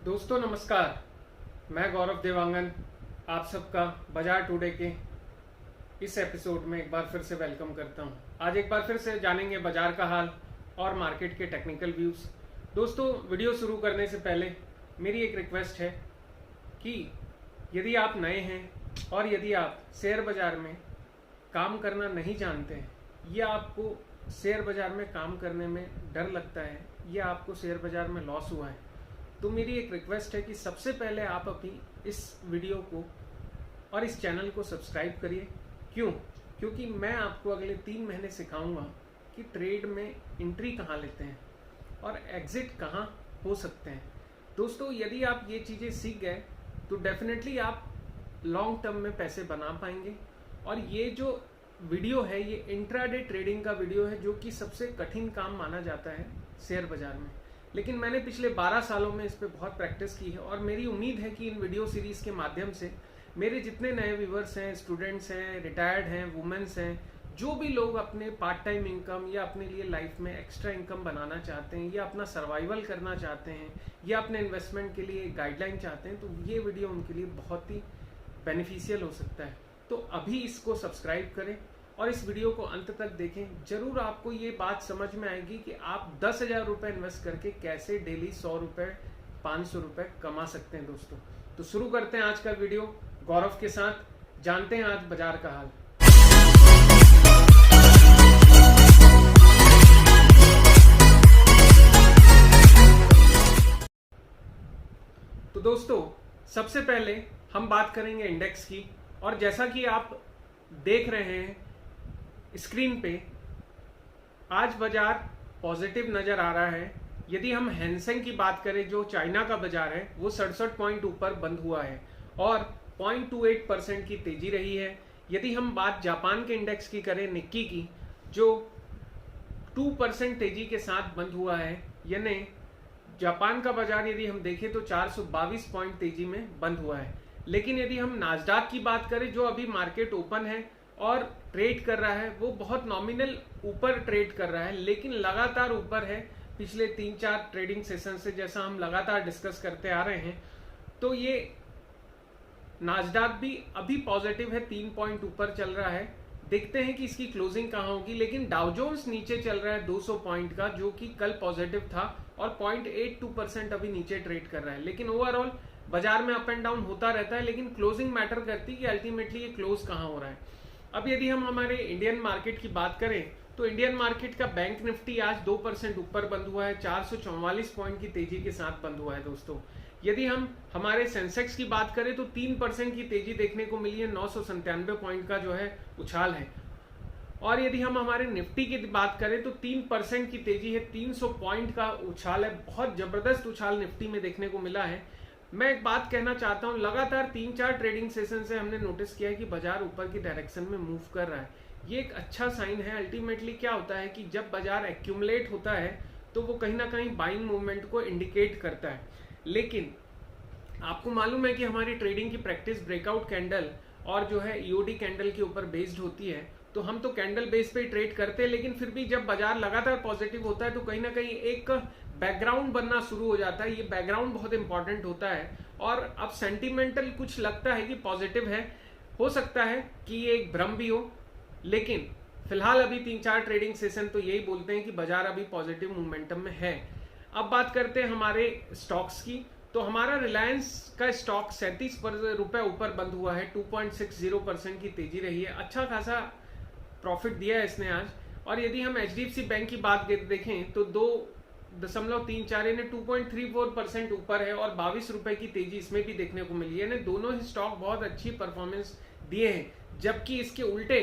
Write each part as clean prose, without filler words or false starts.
दोस्तों नमस्कार। मैं गौरव देवांगन आप सबका बाजार टुडे के इस एपिसोड में एक बार फिर से वेलकम करता हूं। आज एक बार फिर से जानेंगे बाजार का हाल और मार्केट के टेक्निकल व्यूज। दोस्तों वीडियो शुरू करने से पहले मेरी एक रिक्वेस्ट है कि यदि आप नए हैं और यदि आप शेयर बाजार में काम करना नहीं जानते हैं या आपको शेयर बाजार में काम करने में डर लगता है या आपको शेयर बाजार में लॉस हुआ है, तो मेरी एक रिक्वेस्ट है कि सबसे पहले आप अभी इस वीडियो को और इस चैनल को सब्सक्राइब करिए। क्यों? क्योंकि मैं आपको अगले 3 महीने सिखाऊंगा कि ट्रेड में एंट्री कहाँ लेते हैं और एग्जिट कहाँ हो सकते हैं। दोस्तों यदि आप ये चीज़ें सीख गए तो डेफिनेटली आप लॉन्ग टर्म में पैसे बना पाएंगे। और ये जो वीडियो है ये इंट्राडे ट्रेडिंग का वीडियो है, जो कि सबसे कठिन काम माना जाता है शेयर बाजार में, लेकिन मैंने पिछले 12 सालों में इस पर बहुत प्रैक्टिस की है और मेरी उम्मीद है कि इन वीडियो सीरीज के माध्यम से मेरे जितने नए व्यूवर्स हैं, स्टूडेंट्स हैं, रिटायर्ड हैं, वुमेन्स हैं, जो भी लोग अपने पार्ट टाइम इनकम या अपने लिए लाइफ में एक्स्ट्रा इनकम बनाना चाहते हैं या अपना सर्वाइवल करना चाहते हैं या अपने इन्वेस्टमेंट के लिए गाइडलाइन चाहते हैं, तो ये वीडियो उनके लिए बहुत ही बेनिफिशियल हो सकता है। तो अभी इसको सब्सक्राइब करें और इस वीडियो को अंत तक देखें। जरूर आपको ये बात समझ में आएगी कि आप 10,000 रुपये इन्वेस्ट करके कैसे डेली 100 रुपये 500 रुपये कमा सकते हैं। दोस्तों तो शुरू करते हैं आज का वीडियो गौरव के साथ। जानते हैं आज बाजार का हाल। तो दोस्तों सबसे पहले हम बात करेंगे इंडेक्स की, और जैसा कि आप देख रहे हैं स्क्रीन पे, आज बाजार पॉजिटिव नजर आ रहा है। यदि हम हैंसेंग की बात करें जो चाइना का बाजार है, वो 67 पॉइंट ऊपर बंद हुआ है और 0.28% की तेजी रही है। यदि हम बात जापान के इंडेक्स की करें निक्की की, जो 2% तेजी के साथ बंद हुआ है, यानी जापान का बाजार यदि हम देखें तो 422 पॉइंट तेजी में बंद हुआ है। लेकिन यदि हम नास्डाक की बात करें जो अभी मार्केट ओपन है और ट्रेड कर रहा है, वो बहुत नॉमिनल ऊपर ट्रेड कर रहा है, लेकिन लगातार ऊपर है पिछले 3-4 ट्रेडिंग सेशन से, जैसा हम लगातार डिस्कस करते आ रहे हैं। तो ये नास्डाक भी अभी पॉजिटिव है, 3 पॉइंट ऊपर चल रहा है। देखते हैं कि इसकी क्लोजिंग कहाँ होगी। लेकिन डाउ जोन्स नीचे चल रहा है 200 पॉइंट का, जो कि कल पॉजिटिव था और 0.82% अभी नीचे ट्रेड कर रहा है। लेकिन ओवरऑल बाजार में अप एंड डाउन होता रहता है, लेकिन क्लोजिंग मैटर करती है कि अल्टीमेटली ये क्लोज कहाँ हो रहा है। अब यदि हम हमारे इंडियन मार्केट की बात करें तो इंडियन मार्केट का बैंक निफ्टी आज 2% ऊपर बंद हुआ है, 444 पॉइंट की तेजी के साथ बंद हुआ है। दोस्तों यदि हम हमारे सेंसेक्स की बात करें तो 3% की तेजी देखने को मिली है, 997 पॉइंट का जो है उछाल है। और यदि हम हमारे निफ्टी की बात करें तो 3% की तेजी है, 300 पॉइंट का उछाल है। बहुत जबरदस्त उछाल निफ्टी में देखने को मिला है। मैं एक बात कहना चाहता हूं, लगातार 3-4 ट्रेडिंग सेशन से हमने नोटिस किया है कि बाजार ऊपर की डायरेक्शन में मूव कर रहा है। ये एक अच्छा साइन है। अल्टीमेटली क्या होता है कि जब बाजार एक्यूमुलेट होता है तो वो कहीं ना कहीं बाइंग मूवमेंट को इंडिकेट करता है। लेकिन आपको मालूम है कि हमारी ट्रेडिंग की प्रैक्टिस ब्रेकआउट कैंडल और जो है ईओडी कैंडल के ऊपर बेस्ड होती है, तो हम तो कैंडल बेस पे ट्रेड करते हैं। लेकिन फिर भी जब बाजार लगातार पॉजिटिव होता है तो कहीं ना कहीं एक बैकग्राउंड बनना शुरू हो जाता है। ये बैकग्राउंड बहुत इंपॉर्टेंट होता है। और अब सेंटिमेंटल कुछ लगता है कि पॉजिटिव है, हो सकता है कि ये एक भ्रम भी हो, लेकिन फिलहाल अभी 3-4 ट्रेडिंग सेशन तो यही बोलते हैं कि बाजार अभी पॉजिटिव मोमेंटम में है। अब बात करते हैं हमारे स्टॉक्स की, तो हमारा रिलायंस का स्टॉक 37 रुपए ऊपर बंद हुआ है, 2.60% की तेजी रही है। अच्छा खासा प्रॉफिट दिया है इसने आज। और यदि हम एचडीएफसी बैंक की बात देखें तो 2.34 यानी 2.34% ऊपर है और 22 रुपए की तेजी इसमें भी देखने को मिली है। यानी दोनों ही स्टॉक बहुत अच्छी परफॉर्मेंस दिए हैं। जबकि इसके उल्टे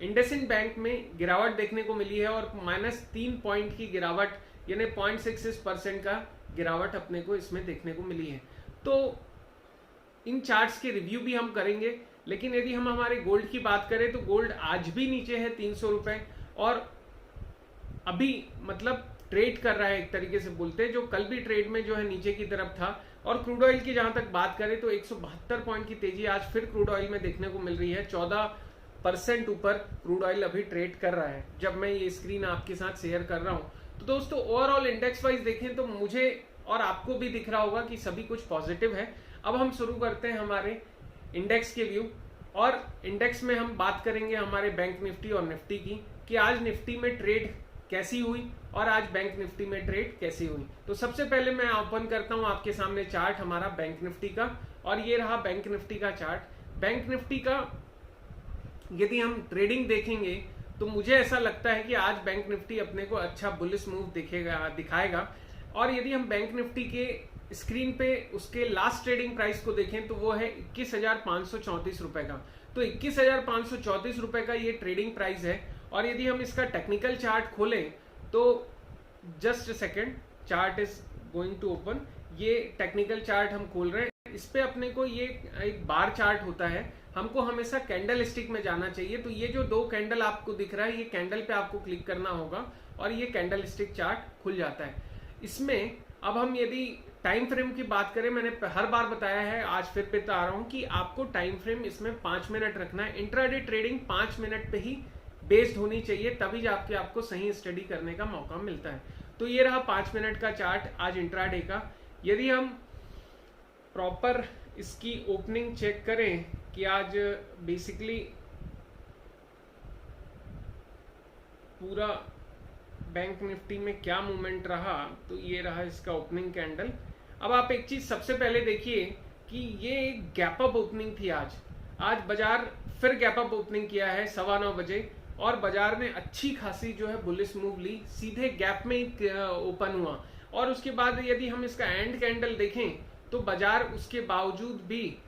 इंडसइंड बैंक में गिरावट देखने को मिली है और -3 पॉइंट की गिरावट यानी 0.66% का गिरावट अपने को इसमें देखने को मिली है। तो इन चार्ट्स के रिव्यू भी हम करेंगे। लेकिन यदि हम हमारे गोल्ड की बात करें तो गोल्ड आज भी नीचे है 300 रुपए और अभी मतलब ट्रेड कर रहा है, एक तरीके से बोलते हैं, जो कल भी ट्रेड में जो है नीचे की तरफ था। और क्रूड ऑयल की जहां तक बात करें तो 172 पॉइंट की तेजी आज फिर क्रूड ऑयल में देखने को मिल रही है। 14% ऊपर क्रूड ऑयल अभी ट्रेड कर रहा है जब मैं ये स्क्रीन आपके साथ शेयर कर रहा हूं। तो दोस्तों ओवरऑल इंडेक्स वाइज देखें तो मुझे और आपको भी दिख रहा होगा कि सभी कुछ पॉजिटिव है। अब हम शुरू करते हैं हमारे इंडेक्स के व्यू, और इंडेक्स में हम बात करेंगे हमारे बैंक निफ्टी और निफ्टी की, कि आज निफ्टी में ट्रेड कैसी हुई और आज बैंक निफ्टी में ट्रेड कैसी हुई। तो सबसे पहले मैं ओपन करता हूं आपके सामने चार्ट हमारा बैंक निफ्टी का, और ये रहा बैंक निफ्टी का चार्ट। बैंक निफ्टी का यदि हम ट्रेडिंग देखेंगे तो मुझे ऐसा लगता है कि आज बैंक निफ्टी अपने को अच्छा बुलिश मूव दिखाएगा। और यदि हम बैंक निफ्टी के स्क्रीन पे उसके लास्ट ट्रेडिंग प्राइस को देखें तो वो है 21,534 रुपए का। तो 21,534 रुपए का ये ट्रेडिंग प्राइस है। और यदि हम इसका टेक्निकल चार्ट खोलें तो just a second, chart is going to open. ये टेक्निकल चार्ट हम खोल रहे हैं। इस पे अपने को ये एक बार चार्ट होता है, हमको हमेशा कैंडल स्टिक में जाना चाहिए। तो ये जो 2 कैंडल आपको दिख रहा है, ये कैंडल पे आपको क्लिक करना होगा और ये कैंडल स्टिक चार्ट खुल जाता है। इसमें अब हम यदि टाइम फ्रेम की बात करें, मैंने हर बार बताया है, आज फिर बता रहा हूं कि आपको टाइम फ्रेम इसमें 5 मिनट रखना है। इंट्राडे ट्रेडिंग 5 मिनट पे ही बेस्ड होनी चाहिए, तभी जाके आपको सही स्टडी करने का मौका मिलता है। तो ये रहा 5 मिनट का चार्ट आज इंट्राडे का। यदि हम प्रॉपर इसकी ओपनिंग चेक करें कि आज बेसिकली पूरा बैंक निफ्टी में क्या मूवमेंट रहा, तो ये रहा इसका ओपनिंग कैंडल। अब आप एक चीज सबसे पहले देखिए कि ये एक गैप अप ओपनिंग थी आज बाजार फिर गैप अप ओपनिंग किया है 9:15 बजे, और बाजार ने अच्छी खासी जो है बुलिश मूव ली, सीधे गैप में ही ओपन हुआ। और उसके बाद यदि हम इसका एंड कैंडल देखें तो बाजार उसके बावजूद भी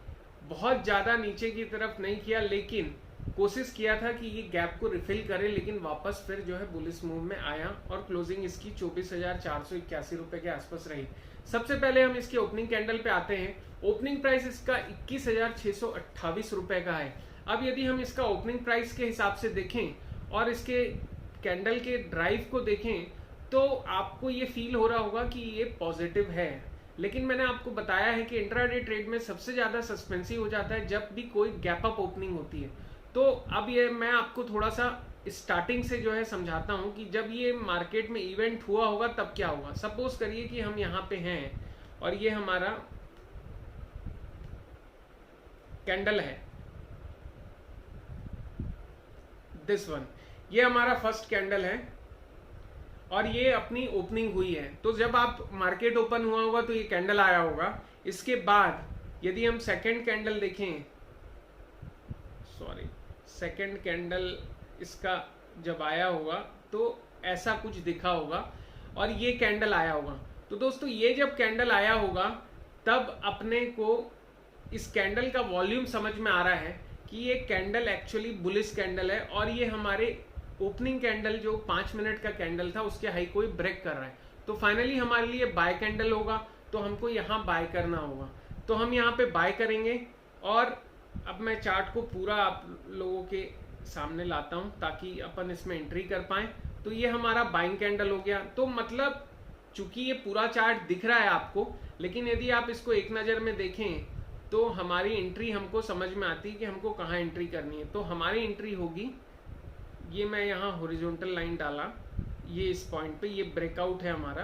बहुत ज्यादा नीचे की तरफ नहीं किया, लेकिन कोशिश किया था कि ये गैप को रिफिल करे, लेकिन वापस फिर जो है बुलिश मूव में आया और क्लोजिंग इसकी 24,481 रुपए के आसपास रही। सबसे पहले हम इसके ओपनिंग कैंडल पे आते हैं। ओपनिंग प्राइस इसका 21,628 रुपए का है। अब यदि हम इसका ओपनिंग प्राइस के हिसाब से देखें और इसके कैंडल के ड्राइव को देखें तो आपको ये फील हो रहा होगा कि ये पॉजिटिव है। लेकिन मैंने आपको बताया है कि इंट्राडे ट्रेड में सबसे ज्यादा सस्पेंसिव हो जाता है जब भी कोई गैप अप ओपनिंग होती है। तो अब ये मैं आपको थोड़ा सा स्टार्टिंग से जो है समझाता हूं कि जब ये मार्केट में इवेंट हुआ होगा तब क्या होगा। सपोज करिए कि हम यहाँ पे हैं और ये हमारा कैंडल है, दिस वन, ये हमारा फर्स्ट कैंडल है और ये अपनी ओपनिंग हुई है। तो जब आप मार्केट ओपन हुआ होगा तो ये कैंडल आया होगा। इसके बाद यदि हम सेकंड कैंडल देखें, सॉरी, सेकंड कैंडल इसका जब आया होगा तो ऐसा कुछ दिखा होगा और ये कैंडल आया होगा। तो दोस्तों ये जब कैंडल आया होगा तब अपने को इस कैंडल का वॉल्यूम समझ में आ रहा है कि ये कैंडल एक्चुअली बुलिश कैंडल है और ये हमारे ओपनिंग कैंडल जो 5 मिनट का कैंडल था उसके हाई को ब्रेक कर रहा है। तो फाइनली हमारे लिए बाय कैंडल होगा, तो हमको यहाँ बाय करना होगा। तो हम यहाँ पे बाय करेंगे और अब मैं चार्ट को पूरा आप लोगों के सामने लाता हूं ताकि अपन इसमें एंट्री कर पाए। तो ये हमारा बाइंग कैंडल हो गया। तो मतलब चूंकि ये पूरा चार्ट दिख रहा है आपको, लेकिन यदि आप इसको एक नज़र में देखें तो हमारी एंट्री हमको समझ में आती है कि हमको कहाँ एंट्री करनी है। तो हमारी एंट्री होगी, ये मैं यहाँ हॉरिजॉन्टल लाइन डाला, ये इस पॉइंट पे, ये ब्रेकआउट है हमारा।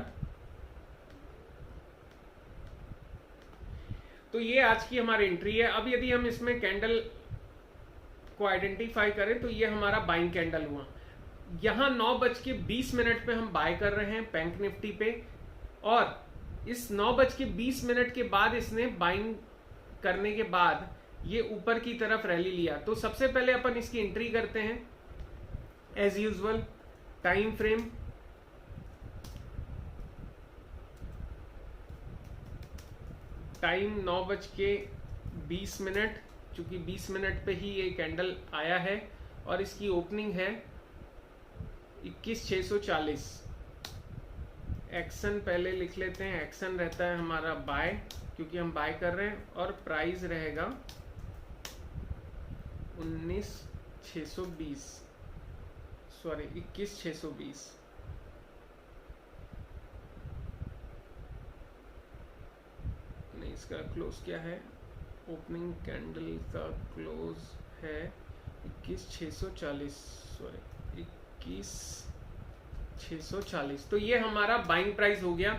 तो ये आज की हमारी एंट्री है। अब यदि हम इसमें कैंडल को आइडेंटिफाई करें तो ये हमारा बाइंग कैंडल हुआ। यहाँ 9:20 पे हम बाय कर रहे हैं बैंक निफ्टी पे, और इस 9:20 के बाद इसने बाइंग करने के बाद ये ऊपर की तरफ रैली लिया। तो सबसे पहले अपन इसकी एंट्री करते हैं as usual. Time frame, time 9:20, चूंकि 20 मिनट पे ही ये कैंडल आया है और इसकी ओपनिंग है 21,640। एक्शन पहले लिख लेते हैं, एक्शन रहता है हमारा बाय, क्योंकि हम बाय कर रहे हैं, और प्राइस रहेगा 21,620, सॉरी 21,620। नहीं, इसका क्लोज क्या है, ओपनिंग कैंडल का क्लोज है 21,640, सॉरी 21,640। तो ये हमारा बाइंग प्राइस हो गया।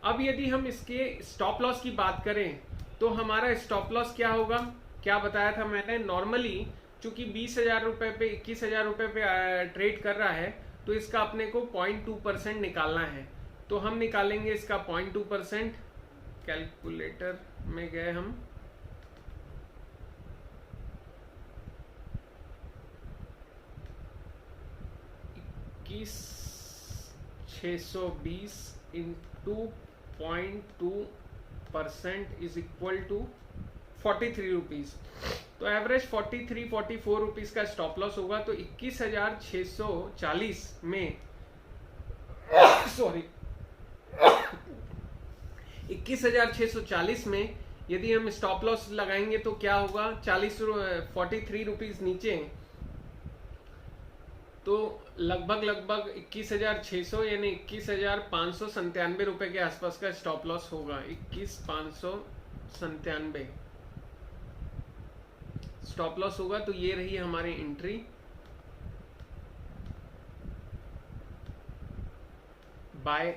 अब यदि हम इसके स्टॉप लॉस की बात करें तो हमारा स्टॉप लॉस क्या होगा, क्या बताया था मैंने, नॉर्मली चूंकि 20,000 रुपए पे 21,000 रुपए पे ट्रेड कर रहा है तो इसका अपने को 0.2% निकालना है। तो हम निकालेंगे इसका 0.2%। कैलकुलेटर में गए हम, इक्कीस 620 into 0.2% is equal to 43 rupees. तो एवरेज 43-44 रुपीज का स्टॉप लॉस होगा। तो 21,640 में सॉरी 21,640 में यदि हम स्टॉप लॉस लगाएंगे तो क्या होगा, 43 रुपीज नीचे, तो लगभग 21,600 यानी 21,597 रुपए के आसपास का स्टॉप लॉस होगा। 21,597 स्टॉप लॉस होगा। तो ये रही हमारी एंट्री। बाय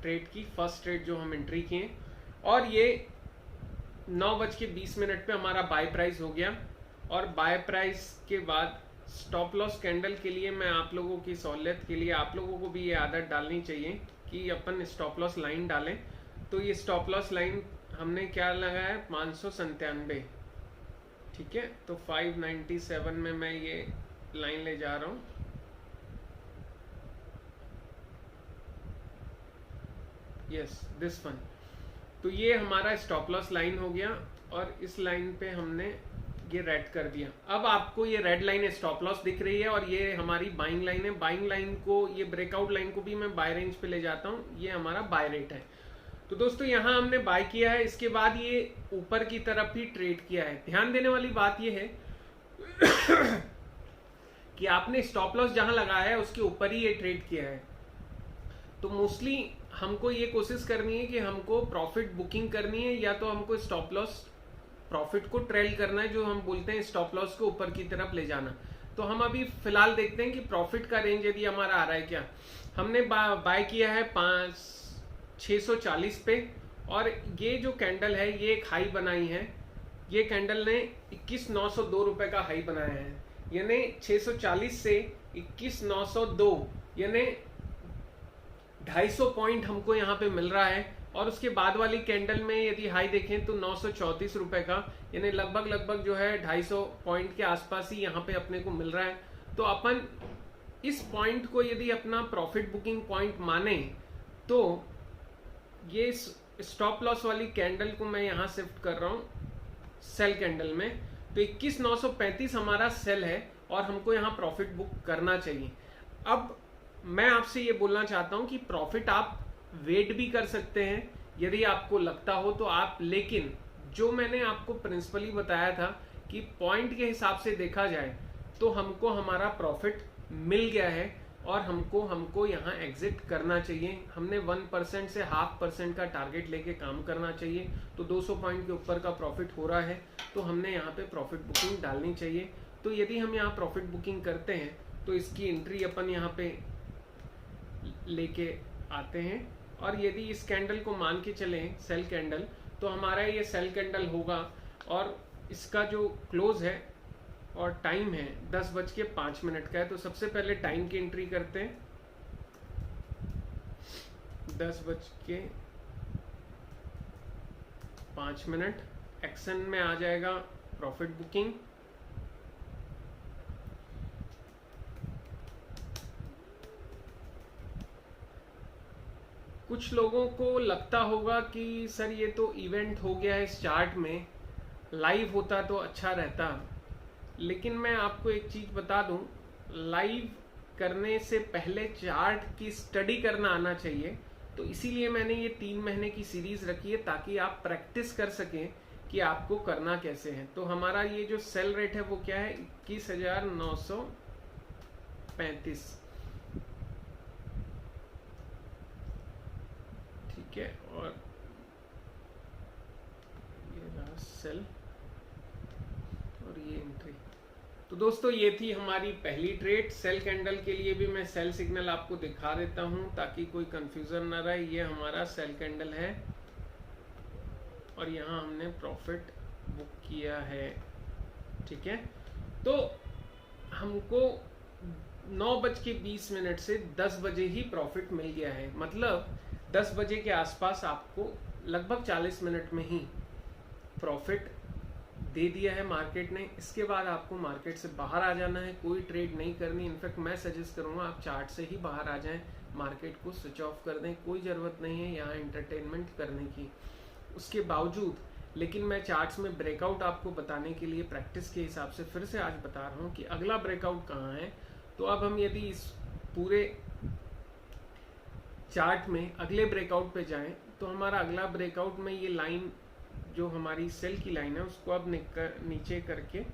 ट्रेड की फर्स्ट ट्रेड जो हम एंट्री किए, और ये 9:20 पे हमारा बाय प्राइस हो गया। और बाय प्राइस के बाद स्टॉप लॉस कैंडल के लिए मैं आप लोगों की सहूलियत के लिए आप लोगों को भी ये आदत डालनी चाहिए कि अपन स्टॉप लॉस लाइन डालें। तो ये स्टॉप लॉस लाइन हमने क्या लगाया है, 597। ठीक है, तो 597 में मैं ये लाइन ले जा रहा हूं। Yes, this one. तो ये हमारा स्टॉप लॉस लाइन हो गया और इस लाइन पे हमने ये रेड कर दिया। अब आपको ये रेड लाइन स्टॉप लॉस दिख रही है और ये हमारी बाइंग लाइन है। बाइंग लाइन को, ये ब्रेकआउट लाइन को भी मैं बाय रेंज पे ले जाता हूँ। ये हमारा बाय रेट है। तो दोस्तों यहाँ हमने बाय किया है, इसके बाद ये ऊपर की तरफ ही ट्रेड किया है। ध्यान देने वाली बात ये है कि आपने स्टॉप लॉस जहां लगाया है उसके ऊपर ही ये ट्रेड किया है। तो मोस्टली हमको ये कोशिश करनी है कि हमको प्रॉफिट बुकिंग करनी है या तो हमको स्टॉप लॉस प्रॉफिट को ट्रेल करना है, जो हम बोलते हैं स्टॉप लॉस को ऊपर की तरफ ले जाना। तो हम अभी फिलहाल देखते हैं कि प्रॉफिट का रेंज यदि हमारा आ रहा है क्या। हमने बाय किया है 640 पे, और ये जो कैंडल है ये एक हाई बनाई है। ये कैंडल ने 21,902 रुपए का हाई बनाया है, यानी 640 से 21,902 यानी 250 पॉइंट हमको यहाँ पे मिल रहा है। और उसके बाद वाली कैंडल में यदि हाई देखें तो 934 रुपए का, यानी लगभग जो है 250 पॉइंट के आसपास ही यहाँ पे अपने को मिल रहा है। तो अपन इस पॉइंट को यदि अपना प्रॉफिट बुकिंग पॉइंट माने तो ये स्टॉप लॉस वाली कैंडल को मैं यहाँ शिफ्ट कर रहा हूँ सेल कैंडल में। तो 21,935 हमारा सेल है और हमको यहाँ प्रॉफिट बुक करना चाहिए। अब मैं आपसे ये बोलना चाहता हूँ कि प्रॉफिट आप वेट भी कर सकते हैं यदि आपको लगता हो तो आप, लेकिन जो मैंने आपको प्रिंसिपली बताया था कि पॉइंट के हिसाब से देखा जाए तो हमको हमारा प्रॉफिट मिल गया है और हमको यहाँ एग्जिट करना चाहिए। हमने 1% से 0.5% का टारगेट लेके काम करना चाहिए। तो 200 पॉइंट के ऊपर का प्रॉफिट हो रहा है तो हमने यहाँ पे प्रॉफिट बुकिंग डालनी चाहिए। तो यदि हम यहाँ प्रॉफिट बुकिंग करते हैं तो इसकी एंट्री अपन यहाँ पे लेके आते हैं। और यदि इस कैंडल को मान के चलें सेल कैंडल, तो हमारा ये सेल कैंडल होगा और इसका जो क्लोज है और टाइम है 10:05 का है। तो सबसे पहले टाइम की एंट्री करते हैं, 10:05। एक्शन में आ जाएगा प्रॉफिट बुकिंग। कुछ लोगों को लगता होगा कि सर ये तो इवेंट हो गया है इस चार्ट में, लाइव होता तो अच्छा रहता। लेकिन मैं आपको एक चीज बता दूं, लाइव करने से पहले चार्ट की स्टडी करना आना चाहिए। तो इसीलिए मैंने ये 3 महीने की सीरीज रखी है ताकि आप प्रैक्टिस कर सकें कि आपको करना कैसे है। तो हमारा ये जो सेल रेट है वो क्या है, 21,935। ठीक है, और ये रहा सेल और ये एंट्री। तो दोस्तों ये थी हमारी पहली ट्रेड। सेल कैंडल के लिए भी मैं सेल सिग्नल आपको दिखा देता हूं ताकि कोई कंफ्यूजन ना रहे। ये हमारा सेल कैंडल है और यहाँ हमने प्रॉफिट बुक किया है, ठीक है। तो हमको 9:20 से 10 बजे ही प्रॉफिट मिल गया है, मतलब 10 बजे के आसपास आपको लगभग 40 मिनट में ही प्रॉफिट दे दिया है मार्केट ने। इसके बाद आपको मार्केट से बाहर आ जाना है, कोई ट्रेड नहीं करनी। इनफैक्ट मैं सजेस्ट करूंगा आप चार्ट से ही बाहर आ जाएं, मार्केट को स्विच ऑफ कर दें, कोई ज़रूरत नहीं है यहाँ एंटरटेनमेंट करने की। उसके बावजूद लेकिन मैं चार्ट्स में ब्रेकआउट आपको बताने के लिए प्रैक्टिस के हिसाब से फिर से आज बता रहा हूँ कि अगला ब्रेकआउट कहाँ है। तो अब हम यदि इस पूरे चार्ट में अगले ब्रेकआउट पे जाएं तो हमारा अगला ब्रेकआउट में ये लाइन जो हमारी सेल की लाइन है उसको अब नीचे करके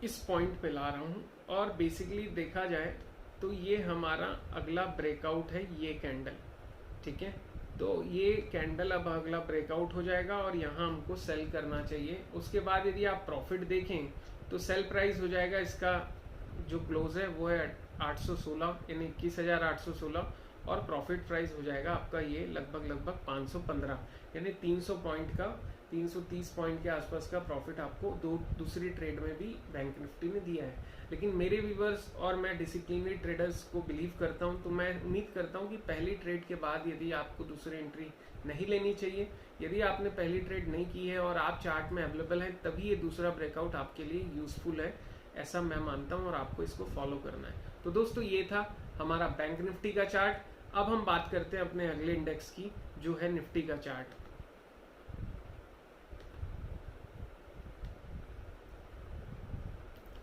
इस पॉइंट पे ला रहा हूँ और बेसिकली देखा जाए तो ये हमारा अगला ब्रेकआउट है, ये कैंडल, ठीक है। तो ये कैंडल अब अगला ब्रेकआउट हो जाएगा और यहाँ हमको सेल करना चाहिए। उसके बाद यदि आप प्रॉफिट देखें तो सेल प्राइस हो जाएगा इसका जो क्लोज है वो है 816 यानी 21,816 और प्रॉफिट प्राइस हो जाएगा आपका ये लगभग 515 यानी 300 पॉइंट का 330 पॉइंट के आसपास का प्रॉफिट आपको दूसरी ट्रेड में भी बैंक निफ्टी ने दिया है। लेकिन मेरे व्यूवर्स और मैं डिसिप्लिनरी ट्रेडर्स को बिलीव करता हूं, तो मैं उम्मीद करता हूं कि पहली ट्रेड के बाद यदि आपको दूसरी एंट्री नहीं लेनी चाहिए। यदि आपने पहली ट्रेड नहीं की है और आप चार्ट में अवेलेबल है तभी ये दूसरा ब्रेकआउट आपके लिए यूजफुल है, ऐसा मैं मानता हूं और आपको इसको फॉलो करना है। तो दोस्तों ये था हमारा बैंक निफ्टी का चार्ट। अब हम बात करते हैं अपने अगले इंडेक्स की जो है निफ्टी का चार्ट।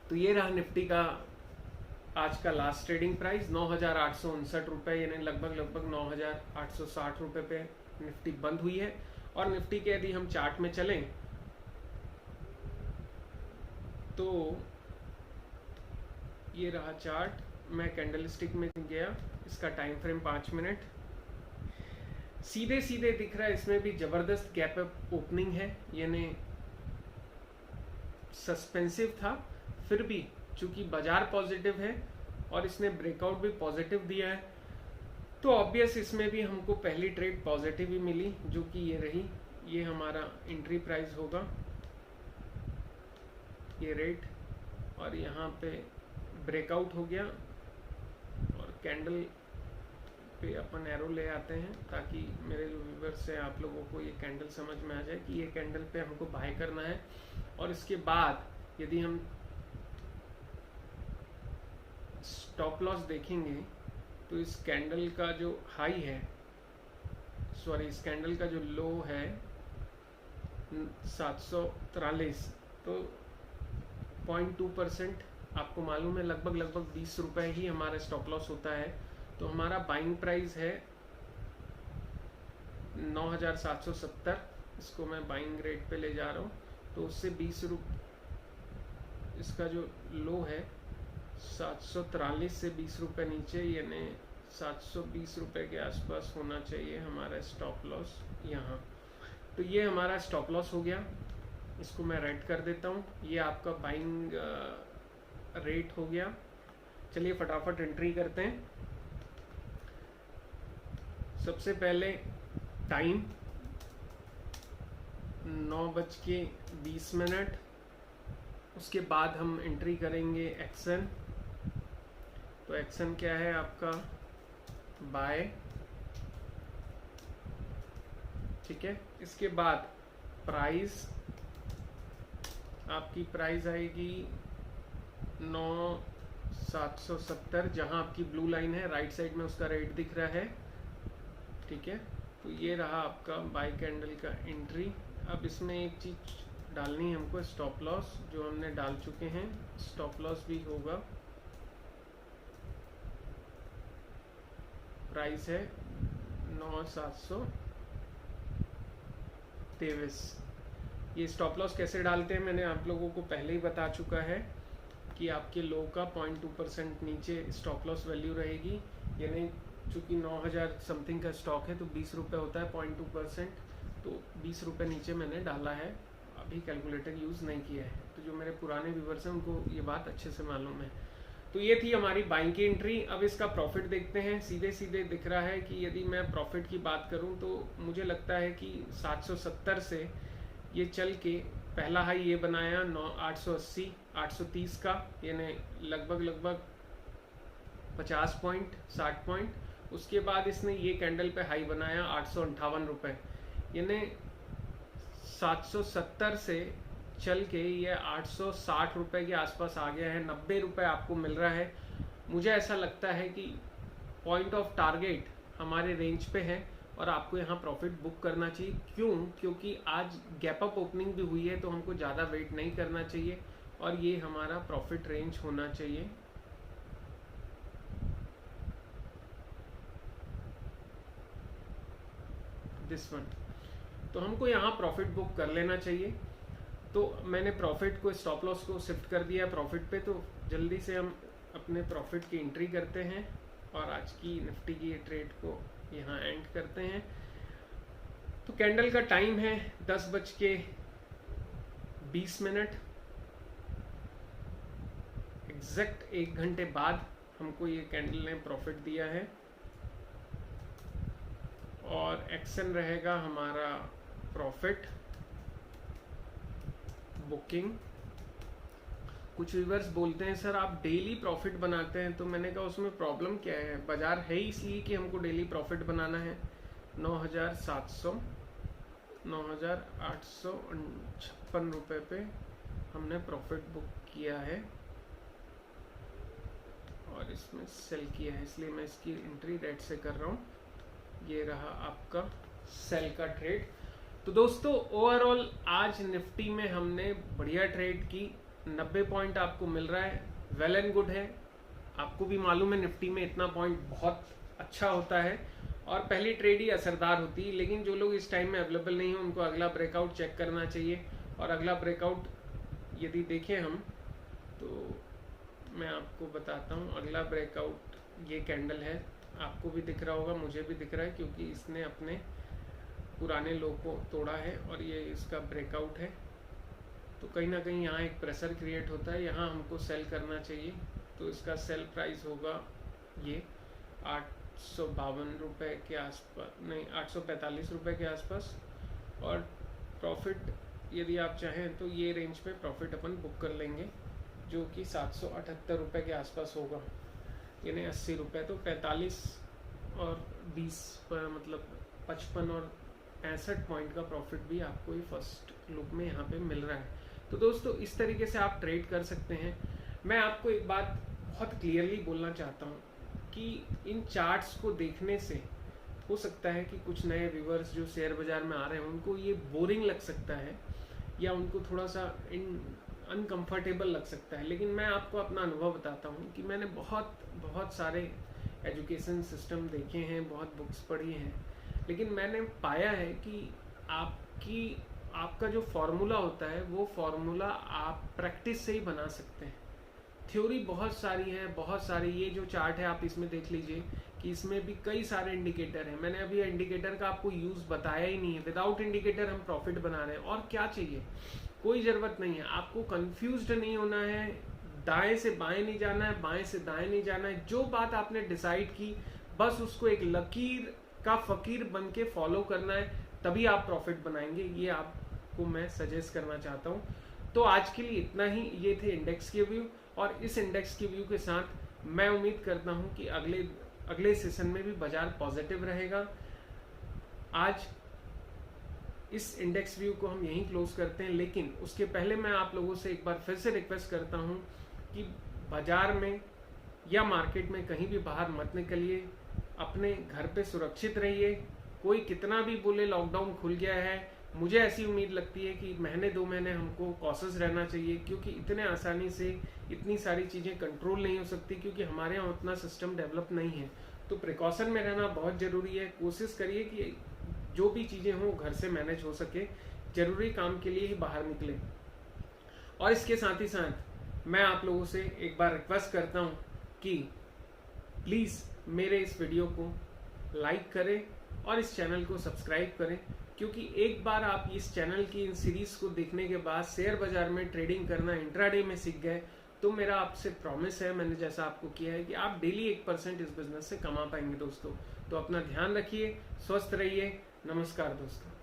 तो ये रहा निफ्टी का आज का लास्ट ट्रेडिंग प्राइस 9,859 रुपए यानी लगभग 9,860 रुपए पे निफ्टी बंद हुई है। और निफ्टी के यदि हम चार्ट में चलें तो ये रहा चार्ट। मैं कैंडलस्टिक में गया, इसका टाइम फ्रेम 5 मिनट, सीधे सीधे दिख रहा है। इसमें भी जबरदस्त गैप अप ओपनिंग है, यानी सस्पेंसिव था, फिर भी चूंकि बाजार पॉजिटिव है और इसने ब्रेकआउट भी पॉजिटिव दिया है तो ऑब्वियस इसमें भी हमको पहली ट्रेड पॉजिटिव ही मिली, जो कि ये रही। ये हमारा एंट्री प्राइस होगा, ये रेट, और यहाँ पे ब्रेकआउट हो गया और कैंडल पे अपन एरो ले आते हैं ताकि मेरे जो व्यूवर्स हैं आप लोगों को ये कैंडल समझ में आ जाए कि ये कैंडल पे हमको बाय करना है। और इसके बाद यदि हम स्टॉप लॉस देखेंगे तो इस कैंडल का जो हाई है, सॉरी इस कैंडल का जो लो है 743, तो 0.2% आपको मालूम है लगभग 20 रुपए ही हमारा स्टॉप लॉस होता है। तो हमारा बाइंग प्राइस है 9,770, इसको मैं बाइंग रेट पे ले जा रहा हूँ। तो उससे 20 रुपये इसका जो लो है 743 से 20 रुपये नीचे यानी 720 रुपये के आसपास होना चाहिए हमारा स्टॉप लॉस यहाँ। तो ये हमारा स्टॉप लॉस हो गया, इसको मैं रेड कर देता हूँ। ये आपका बाइंग रेट हो गया। चलिए फटाफट एंट्री करते हैं। सबसे पहले टाइम 9:20, उसके बाद हम एंट्री करेंगे एक्शन। तो एक्शन क्या है आपका, बाय, ठीक है। इसके बाद प्राइस, आपकी प्राइस आएगी 9,770, जहां आपकी ब्लू लाइन है राइट साइड में उसका रेट दिख रहा है, ठीक है। तो ये रहा आपका बाय कैंडल का एंट्री। अब इसमें एक चीज डालनी है हमको, स्टॉप लॉस, जो हमने डाल चुके हैं। स्टॉप लॉस भी होगा, प्राइस है 9,723। ये स्टॉप लॉस कैसे डालते हैं मैंने आप लोगों को पहले ही बता चुका है कि आपके लो का 0.2% नीचे स्टॉप लॉस वैल्यू रहेगी, यानी चूंकि 9,000 समथिंग का स्टॉक है तो 20 रुपये होता है 0.2%, तो 20 रुपये नीचे मैंने डाला है अभी कैलकुलेटर यूज़ नहीं किया है, तो जो मेरे पुराने व्यूवर्स हैं उनको ये बात अच्छे से मालूम है। तो ये थी हमारी बाइंग की एंट्री। अब इसका प्रॉफिट देखते हैं। सीधे सीधे दिख रहा है कि यदि मैं प्रॉफिट की बात करूं तो मुझे लगता है कि 770 से ये चल के पहला हाई ये बनाया 880 830 का, यानी लगभग 50 पॉइंट 60 पॉइंट। उसके बाद इसने ये कैंडल पे हाई बनाया 858 रुपये, यानी 770 से चल के ये 860 रुपये के आसपास आ गया है। 90 रुपये आपको मिल रहा है। मुझे ऐसा लगता है कि पॉइंट ऑफ टारगेट हमारे रेंज पे है और आपको यहाँ प्रॉफिट बुक करना चाहिए। क्योंकि आज गैप अप ओपनिंग भी हुई है, तो हमको ज़्यादा वेट नहीं करना चाहिए और ये हमारा प्रॉफिट रेंज होना चाहिए। दिस वन, तो हमको यहाँ प्रॉफिट बुक कर लेना चाहिए। तो मैंने प्रॉफिट को, स्टॉप लॉस को शिफ्ट कर दिया प्रॉफिट पे। तो जल्दी से हम अपने प्रॉफिट की एंट्री करते हैं और आज की निफ्टी की ट्रेड को यहाँ एंड करते हैं। तो कैंडल का टाइम है 10:20। एग्जैक्ट 1 घंटे बाद हमको ये कैंडल ने प्रॉफिट दिया है और एक्शन रहेगा हमारा प्रॉफिट बुकिंग। कुछ व्यूअर्स बोलते हैं सर आप डेली प्रॉफिट बनाते हैं, तो मैंने कहा उसमें प्रॉब्लम क्या है। बाजार है इसलिए कि हमको डेली प्रॉफिट बनाना है। 9,856 रुपये पे हमने प्रॉफिट बुक किया है और इसमें सेल किया है, इसलिए मैं इसकी एंट्री रेट से कर रहा हूँ। ये रहा आपका सेल का ट्रेड। तो दोस्तों ओवरऑल आज निफ्टी में हमने बढ़िया ट्रेड की। 90 पॉइंट आपको मिल रहा है, वेल एंड गुड है। आपको भी मालूम है निफ्टी में इतना पॉइंट बहुत अच्छा होता है और पहली ट्रेड ही असरदार होती है। लेकिन जो लोग इस टाइम में अवेलेबल नहीं है उनको अगला ब्रेकआउट चेक करना चाहिए। और अगला ब्रेकआउट यदि देखें हम, तो मैं आपको बताता हूँ। अगला ब्रेकआउट ये कैंडल है, आपको भी दिख रहा होगा, मुझे भी दिख रहा है, क्योंकि इसने अपने पुराने लो को तोड़ा है और ये इसका ब्रेकआउट है। तो कहीं ना कहीं यहाँ एक प्रेशर क्रिएट होता है, यहाँ हमको सेल करना चाहिए। तो इसका सेल प्राइस होगा ये 852 रुपये के आसपास, नहीं 845 रुपये के आसपास। और प्रॉफिट यदि आप चाहें तो ये रेंज पे प्रॉफिट अपन बुक कर लेंगे, जो कि 778 रुपये के आसपास होगा, यानी 80 रुपये। तो 45 और 20 पर मतलब 55 और 65 पॉइंट का प्रॉफिट भी आपको ये फर्स्ट लुक में यहाँ पे मिल रहा है। तो दोस्तों इस तरीके से आप ट्रेड कर सकते हैं। मैं आपको एक बात बहुत क्लियरली बोलना चाहता हूँ कि इन चार्ट्स को देखने से हो सकता है कि कुछ नए व्यूअर्स जो शेयर बाजार में आ रहे हैं उनको ये बोरिंग लग सकता है या उनको थोड़ा सा अनकंफर्टेबल लग सकता है। लेकिन मैं आपको अपना अनुभव बताता हूँ कि मैंने बहुत सारे एजुकेशन सिस्टम देखे हैं, बहुत बुक्स पढ़ी हैं, लेकिन मैंने पाया है कि आपका जो फॉर्मूला होता है वो फॉर्मूला आप प्रैक्टिस से ही बना सकते हैं। थ्योरी बहुत सारी है, बहुत सारी। ये जो चार्ट है आप इसमें देख लीजिए कि इसमें भी कई सारे इंडिकेटर हैं। मैंने अभी इंडिकेटर का आपको यूज़ बताया ही नहीं है। विदाउट इंडिकेटर हम प्रॉफिट बना रहे हैं। और क्या चाहिए, कोई ज़रूरत नहीं है। आपको कंफ्यूज्ड नहीं होना है, दाएं से बाएं नहीं जाना है, बाएं से दाएं नहीं जाना है। जो बात आपने डिसाइड की बस उसको एक लकीर का फकीर बन के फॉलो करना है, तभी आप प्रॉफिट बनाएंगे। ये आपको मैं सजेस्ट करना चाहता हूँ। तो आज के लिए इतना ही। ये थे इंडेक्स के व्यू, और इस इंडेक्स के व्यू के साथ मैं उम्मीद करता हूँ कि अगले सेशन में भी बाजार पॉजिटिव रहेगा। आज इस इंडेक्स व्यू को हम यहीं क्लोज करते हैं, लेकिन उसके पहले मैं आप लोगों से एक बार फिर से रिक्वेस्ट करता हूँ कि बाजार में या मार्केट में कहीं भी बाहर मत निकलिए, अपने घर पे सुरक्षित रहिए। कोई कितना भी बोले लॉकडाउन खुल गया है, मुझे ऐसी उम्मीद लगती है कि महीने 2 महीने हमको कॉशियस रहना चाहिए, क्योंकि इतने आसानी से इतनी सारी चीज़ें कंट्रोल नहीं हो सकती, क्योंकि हमारे यहाँ उतना सिस्टम डेवलप नहीं है। तो प्रिकॉशन में रहना बहुत ज़रूरी है। कोशिश करिए कि जो भी चीज़ें हों घर से मैनेज हो सके, जरूरी काम के लिए ही बाहर निकले। और इसके साथ ही साथ मैं आप लोगों से एक बार रिक्वेस्ट करता हूँ कि प्लीज़ मेरे इस वीडियो को लाइक करें और इस चैनल को सब्सक्राइब करें, क्योंकि एक बार आप इस चैनल की इन सीरीज को देखने के बाद शेयर बाजार में ट्रेडिंग करना इंट्राडे में सीख गए तो मेरा आपसे प्रॉमिस है, मैंने जैसा आपको किया है, कि आप डेली 1% इस बिजनेस से कमा पाएंगे दोस्तों। तो अपना ध्यान रखिए, स्वस्थ रहिए। नमस्कार दोस्तों।